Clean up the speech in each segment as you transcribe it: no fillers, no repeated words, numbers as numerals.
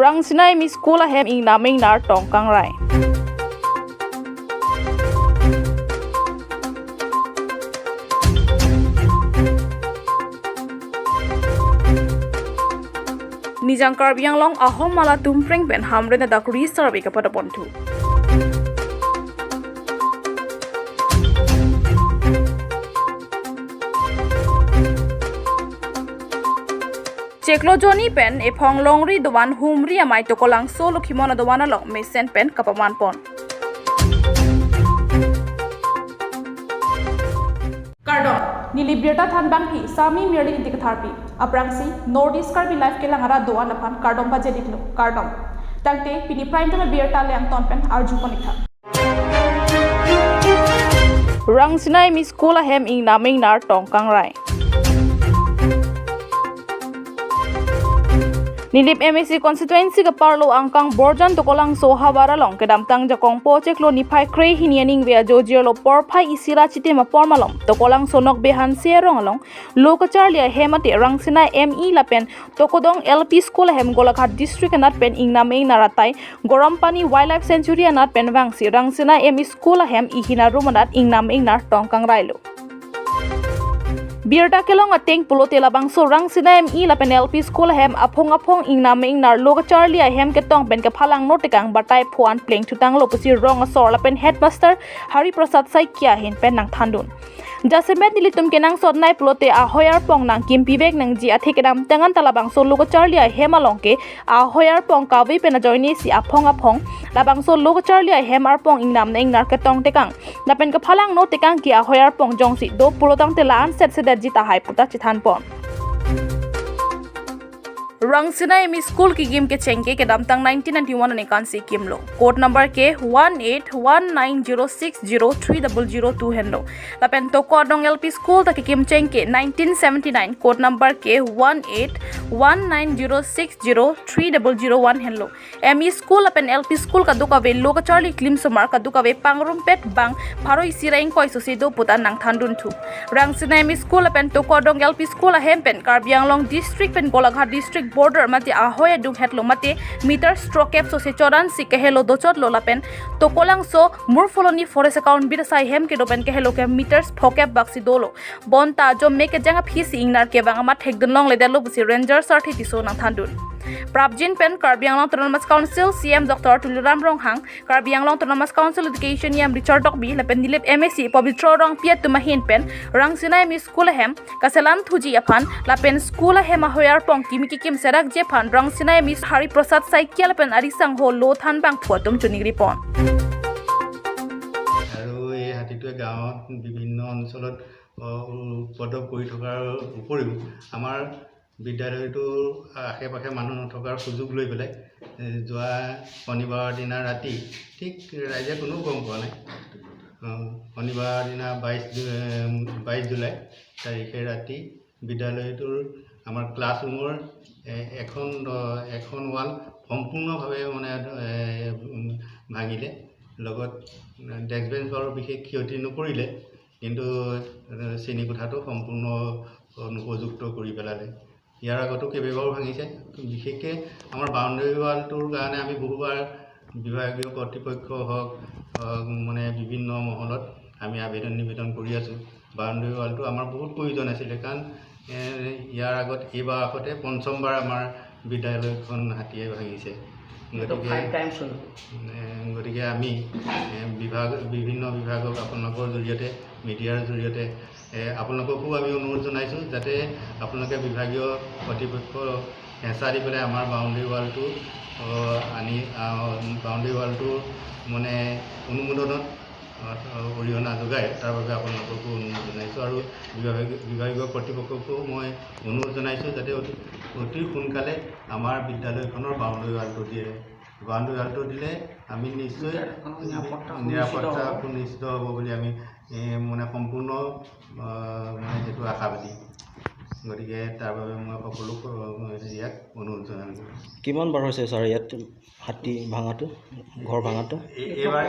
Rang sinai mi school hem ing naming nar tong kang rai. Nijang Karbi Anglong ahom mala tumpreng ben hamre na dakuri sarbi kepada pontu. Ceklo Johnny pen epong longri doan humri amai tokolang solo kimona doana long mesen pen kapaman pon. Kardon ni liberta than bang hi sami merely intik therapy aprangsi Northeast Karbi life kelangara doan apan kardon baje diklo kardon tangte pini prime time liberta le anton pen arju konikha Rang sinai mi school hem ing naming nar tong kang rai. Nilip MSC constituency ka parlo angkang borjan tokolang so habara long kedam tang jakong po ceklo ni phai kre hinianing via jojir lo por phai isira chite ma por malom tokolang sonok behan serong along lokachar lia hemate rangsina ME lapen tokodong LP school hem golakhat district anat pen ingname naratai goram pani wildlife sanctuary anat pen wangsi rangsina ME school hem ihina rumanat ingname nar tongkang railo Birda kelong ateng pulote labang so rang sina ME la pen LP school hem apong ing name ing nar loga charlie hem ke tong pen ka phalang no tekang batai phuan pleng thutang lo pusi rong asor la pen headmaster Hari Prasad Saikia hin pen nang thandun Jasemet nilitum kenang sot nai pulote a hoyar pong nang kim pibek nang ji athi kedam tengan talabang so loga charlie hem alongke a hoyar pong kawi pen joini si apong labang so loga charlie hem ar pong ing nam ing nar ke tong tekang la pen ka phalang no tekang ki a hoyar pong jong si do pulotang te lan set jita hai puta chithan pon Rang sinai mi school ki game ke chengke ke dam tang 1991 ne kan si kim lo code number ke 1819060302 hendo lapen to kodong LP school ta ki kim chengke 1979 code number ke 1819060301 hendo ME school lapen LP school ka duka ve loga charlie klim somar ka duka ve pangrum pet bang pharo isiraing koi so sido puta nang thandun thu Rang sinai mi school lapen to kodong LP school a hempen Karbi Anglong district pen Golaghat district border mati ahoy dung hetlo mati meter stroke cap so se choran si ke helo dochot lo lapen to kolang so murfoloni forest account bit sai hem ke dopen ke helo ke meters phokep baksi dolo bonta jo make janga phisi ingnar ke bang ma thek dun long le dalo busi ranger sarthi tiso nang thandun Prabjin pen Karbi Anglong Autonomous Council CM Dr. Tuluram Ronghang Karbi Anglong Autonomous Council Education yam Richard Dokbi lapen dilip MSc Pavitro Rong Piat tumahin pen rang sinai mi school hem kaselan thuji apan lapen school hem ahoyar pong kimiki kim serak je phan rang sinai mi Hari Prasad Saikia lapen arisang ho lo than bang phuatum chunigri pon আৰু এই হাতীটোৱে গাঁৱত বিভিন্ন অঞ্চলত উপদ্ৰৱ কৰি থকাৰ উপৰিও আমাৰ বিদ্যালয়টোৰ আশে পাশে মানুহ নথকাৰ সুযোগ লৈ পেলাই যোৱা শনিবাৰৰ দিনা ৰাতি ঠিক ৰাইজে কোনো গম পোৱা নাই শনিবাৰৰ দিনা 22 জুলাই তাৰিখে ৰাতি বিদ্যালয়টোৰ আমাৰ ক্লাছৰুমৰ এখন ৱাল সম্পূৰ্ণভাৱে মানে ভাঙিলে লগত ডেস্ক বেঞ্চ বাৰু বিশেষ ক্ষতি নকৰিলে কিন্তু শ্ৰেণী কোঠাটো সম্পূৰ্ণ অনুপযুক্ত কৰি পেলালে ইয়াৰ আগতো কেইবাবাৰো ভাঙিছে বিশেষকৈ আমাৰ বাউণ্ডাৰী ৱালটোৰ কাৰণে আমি বহুবাৰ বিভাগীয় কৰ্তৃপক্ষ হওক মানে বিভিন্ন মহলত আমি আবেদন নিবেদন কৰি আছোঁ বাউণ্ডাৰী ৱালটো আমাৰ বহুত প্ৰয়োজন আছিলে কাৰণ ইয়াৰ আগত এইবাৰ আগতে পঞ্চমবাৰ আমাৰ বিদ্যালয়খন হাতীয়ে ভাঙিছে গতিকে আমি বিভিন্ন বিভাগক আপোনালোকৰ জৰিয়তে মিডিয়াৰ জৰিয়তে আপোনালোককো আমি অনুৰোধ জনাইছোঁ যাতে আপোনালোকে বিভাগীয় কৰ্তৃপক্ষ হেঁচা দি পেলাই আমাৰ বাউণ্ডাৰী ৱালটো আনি বাউণ্ডাৰী ৱালটো মানে অনুমোদনত অৰিহণা যোগায় তাৰ বাবে আপোনালোককো অনুৰোধ জনাইছোঁ আৰু বিভাগীয় কৰ্তৃপক্ষকো মই অনুৰোধ জনাইছোঁ যাতে অতি সোনকালে আমাৰ বিদ্যালয়খনৰ বাউণ্ডাৰী ৱালটো দিয়ে বাউণ্ডাৰী ৱালটো দিলে আমি নিশ্চয় নিৰাপত্তা সুনিশ্চিত হ'ব বুলি আমি মানে সম্পূৰ্ণ মানে সেইটো আশাবাদী গতিকে তাৰ বাবে মই সকলো ইয়াত অনুৰোধ জনালোঁ কিমান বাৰ হৈছে ছাৰ ইয়াত হাতী ভাঙাটো ঘৰ ভাঙাটো এইবাৰ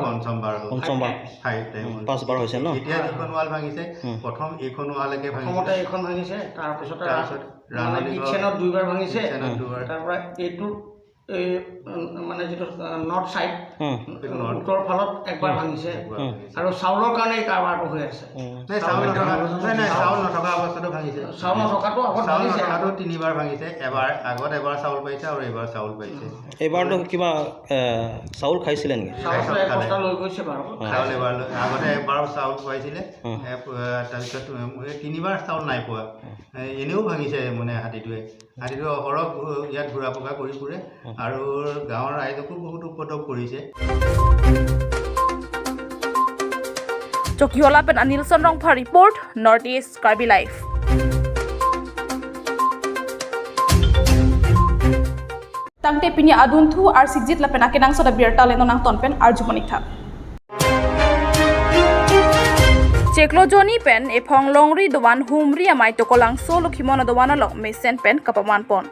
পঞ্চমবাৰ 5বাৰ হৈছে ন এতিয়া যিখন ৱাল ভাঙিছে প্ৰথম এইখন ৱালকে প্ৰথমতে এইখন ভাঙিছে তাৰপিছতে কিটচেনত 2বাৰ ভাঙিছে তাৰপৰা এইটো মানে যেটো নৰ্থ সাইড উত্তৰ ফালত একবাৰ ভাঙিছে আৰু চাউলৰ কাৰণে এই কাৰবাৰটো হৈ আছে চাউল নথকা অৱস্থাটো ভাঙিছে চাউল নথকাটো আগত ভাঙিছে আৰু 3বাৰ ভাঙিছে এবাৰ আগত এবাৰ চাউল পাইছে আৰু এবাৰ চাউল পাইছে এইবাৰটো কিবা চাউল খাইছিলে নেকি চাউল এক বস্তা লৈ গৈছে বাৰু চাউল এবাৰ আগতে এবাৰ চাউল পাইছিলে তাৰপিছত 3বাৰ চাউল নাই পোৱা এনেও ভাঙিছে মানে হাতীটোৱে অহৰহ ইয়াত ঘূৰা পকা কৰি ফুৰে আৰু গাঁৱৰ ৰাইজকো বহুত উপদ্ৰৱ কৰিছে Chokiola pen Anilson Rongpha report Northeast Karbi Life. Tangte pinya aduntu ar sigjit la pen akenang soda birta leno nang tonpen arjumonikha. Cheklo Joni pen epong longri dowan humri amai tokolang solo kimona dowana long mesen pen kapaman pon.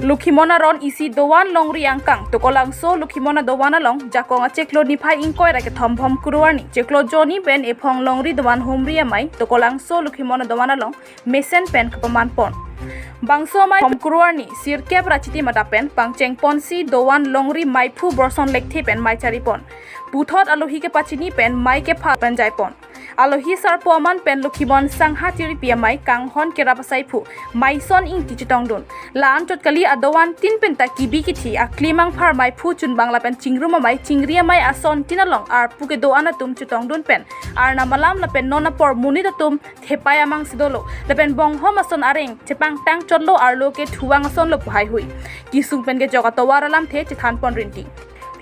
Lukhimona ron isi dowan longri angkang tokolang so lukhimona dowana long jakonga cheklo niphai ingkoi rake thomphom kuruarni cheklo Joni pen ephong longri dowan humri amai tokolang so lukhimona dowana long mesen pen kapaman pon. Bangso mai homkuruarni sirkep rachiti matapen pangcheng ponsi dowan longri maipu borson lekthi pen mai charipon puthot alohi ke pachini pen mai ke pha pen jaipon alohi sar poman pen lukhimon sangha tiri piamai kanghon kerapasai phu maison ing tichitong dun lan chotkali adowan tin pen ta kibi kithi aklimang phar mai phu chun bangla pen chingruma mai chingria mai ason tinalong ar puke doana tum chutong dun pen ar namalam la pen nona por munida tum thepai amang sidolo la pen bonghom ason areng chepang tang chotlo arlo ke thuwang ason lo bhai hui kisung pen ge jogato waralam the chithan pon rinti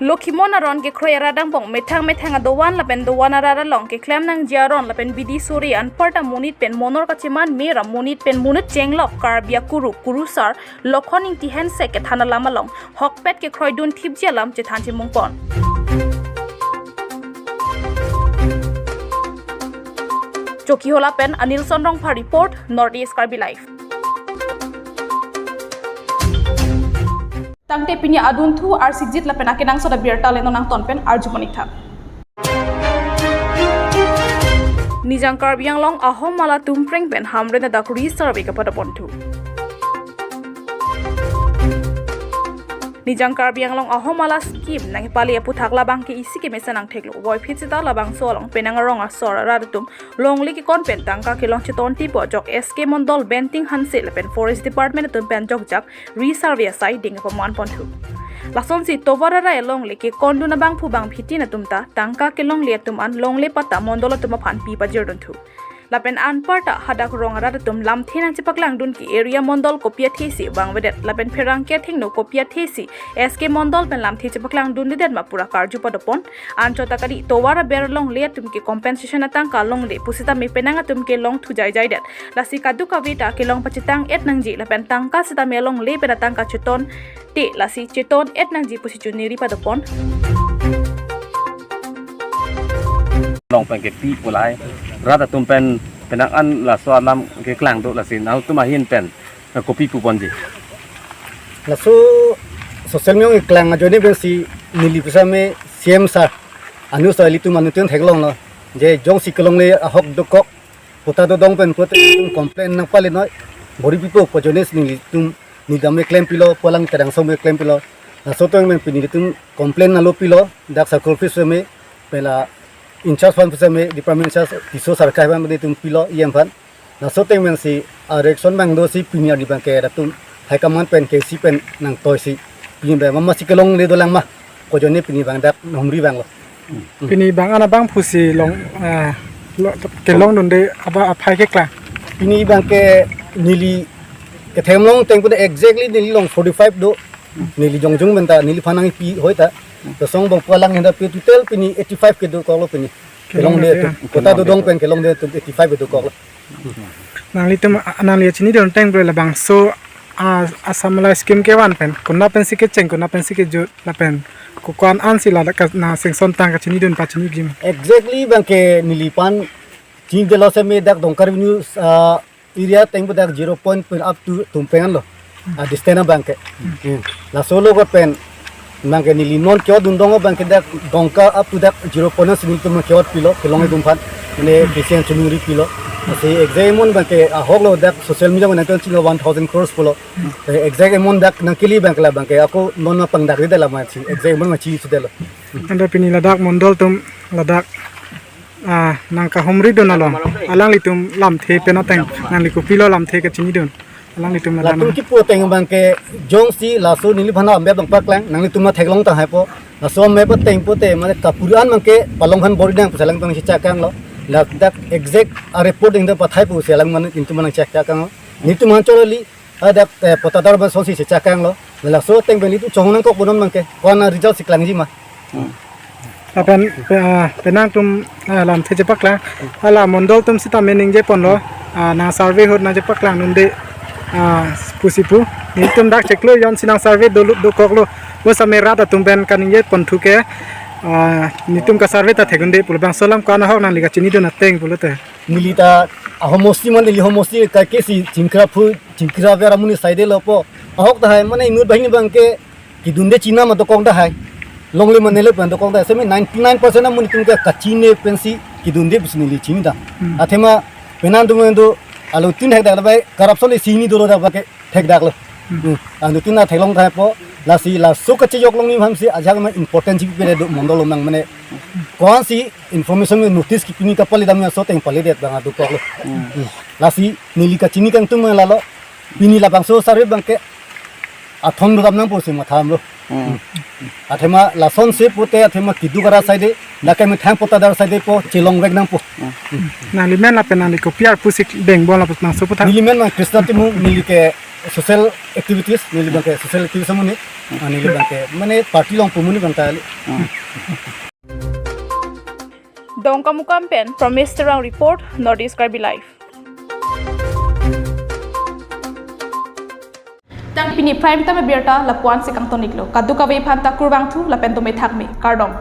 Lokhimona ron ke khoyara dang bong methang adowan la pen dowana rara long ke klem nang jaron la pen bidi suri an parta munit pen monor ka chiman mera munit pen munit chenglok karbia kuru sar lokhoning ti hense ke thana lama long hokpet ke khroy dun thip jalam che than chi mungpon Chokiola pen Anilson Rongpha report Northeast Karbi Life Tangte pinya aduntu ar sigjit la pen akenang soda birta leno nang tonpen arjumonikha Nijang Karbiang long ahom mala tumpreng pen hamre na dakuri sarve ka pada pontu Nijang Karbiang long ahom mala scheme nang pali apu thakla bang ke isi ke mesanang theklo boy phitsita la bang solong penang rong asora radum longli ki kon pen tangka ke long chiton ti po jok SK Mondol Benting Hanse la pen forest department tum pen jok jak resurvey side ding pa man pontu Lason si tovara ra longli ke kondu na bang phu bang phiti na tumta tangka ke long le tum an long le pata mondola tum phan pi pa jirdon thu lapen anparta hadak rongara tum lam thina chipaklang dun ki area mondol kopia thesi bangwedet lapen pherang ke thingno kopia thesi SK Mondol pen lam thi chipaklang dun didet ma pura karju padopon anchota kari towara berlong le tum ki compensation atang ka long le pusita me penanga tum ke long thu jai det lasi kadu kavita ke long pachitang et nangji lapen tangka sita me long le penatang ka cheton te lasi cheton et nangji pusi chuniri padopon long pen ke pi pulai rada tum pen penang an la so lam ke klang do la sin au tuma hin pen kopi kupon ji la so social media klang ajone ben si nili pisa me cm sa anu sa li tu manu ten theklong la je jong si klong le hok do kok pota do dong pen pota complain na pale noi bori pipo pojone ni tum ni dame claim pilo polang kadang so me claim pilo la so tong men pini tum complain na lo pilo dak circle office me pela in charge fan me department charge diso sarkai ban me tum pilo em fan na so teng men si reaction bang do si pinia di bang ke tum hai kaman pen ke si pen nang toy si pin be mama si kelong le do lang ma ko jone pini bang dak nomri bang lo pini bang ana bang phusi long ke long don de aba aphai ke kla pini bang ke nili ke themlong teng pun exactly nili long 45 do nili jongjong benta nili phanang pi hoita to song bang palang henda pi total pini 85 ke do ko lo pini kelong de kota do dong pen kelong de 85 do ko lo nang li tum anang li chini don teng bre la bang so asamala scheme ke wan pen kunna pen sike cheng kunna pen sike jo la pen ku kwan an sila da na sing son tang ka chini dun pa chini gim exactly bangke nilipan jing de lo se me dak dongkar view area teng bu dak 0 point up to tumpengan lo distena bangke la solo ko pen bangke nilinon kyo dundongo bangke dak dongka up to dak 0.7 tum kyo pilo kilong dum phan ne patient chumuri pilo se examon bangke hoglo dak social media man tan 1000 crores polo exact amount dak nankili bangke la bangke ako non ma pang dak de la ma chi examon ma chi sudelo anda pini ladak mondol tum ladak nang ka homri don alom alang litum lam the pena tang nang liku pilo lam the ka chini dun alang litum la ladak tu ki po teng bangke jong si la so nili phana ambe dong pak lang nang litum na theklong ta hai po la so me po teng po te mane kapuran bangke palong khan bori dang pasalang tang si cha kang lo la dak exact report ing da pathai pu selang man intu man cha cha kang nitu man choroli dak potadar ba so si cha kang lo la so teng beli tu chong nang ko bonon bangke kon result siklang ji ma apan penang tum lam the je pakla ala mondol tum sita mening je pon lo na survey hot na je paklang nunde pusipu ni tum dak cheklo yon sinang survey do koklo wo samera ta tum ben kan ye pon thuke ni tum ka survey ta thegunde pulbang solam kana hok nang liga chini do na teng pulote milita ahomosti man li homosti ka ke si chinkra vera muni side lo po ahok ta hai mane inut bahini bangke ki dunde china ma to kong da hai longle manele pan to kong da semi 99% amuni tum ka kachine pensi ki dunde bisni li chini da athema penan tum endo alo tin hek da bai corruption li sini do lo da ba ke thek dak lo anu tin na thelong thai po la si la so ka che yok long ni ham si ajag ma important ji pe do mondol mang mane kon si information में notice ki pini ka pali dam so teng pali det bang adu ko la si nili ka chini kang tum la lo pini la bang so sarve bang ke athon do dam nang po se ma tham lo athema la son se pote athema kidu kara side la ka me thang pota dar side po chilong wek nang po na limen la penang liko piar pusik beng bola put nang so puta nili men ma krishna timu nili ke social activities nili bang ke social activities muni nili bang ke mane party long pumuni bang ta Dongkamu campaign from Mr. Rang Report, Northeast Karbi Live. Tang pini prime time berta lapuan se kang toniklo. Kadu kawe phanta kurbang thu lapen to me thakme. Kardom.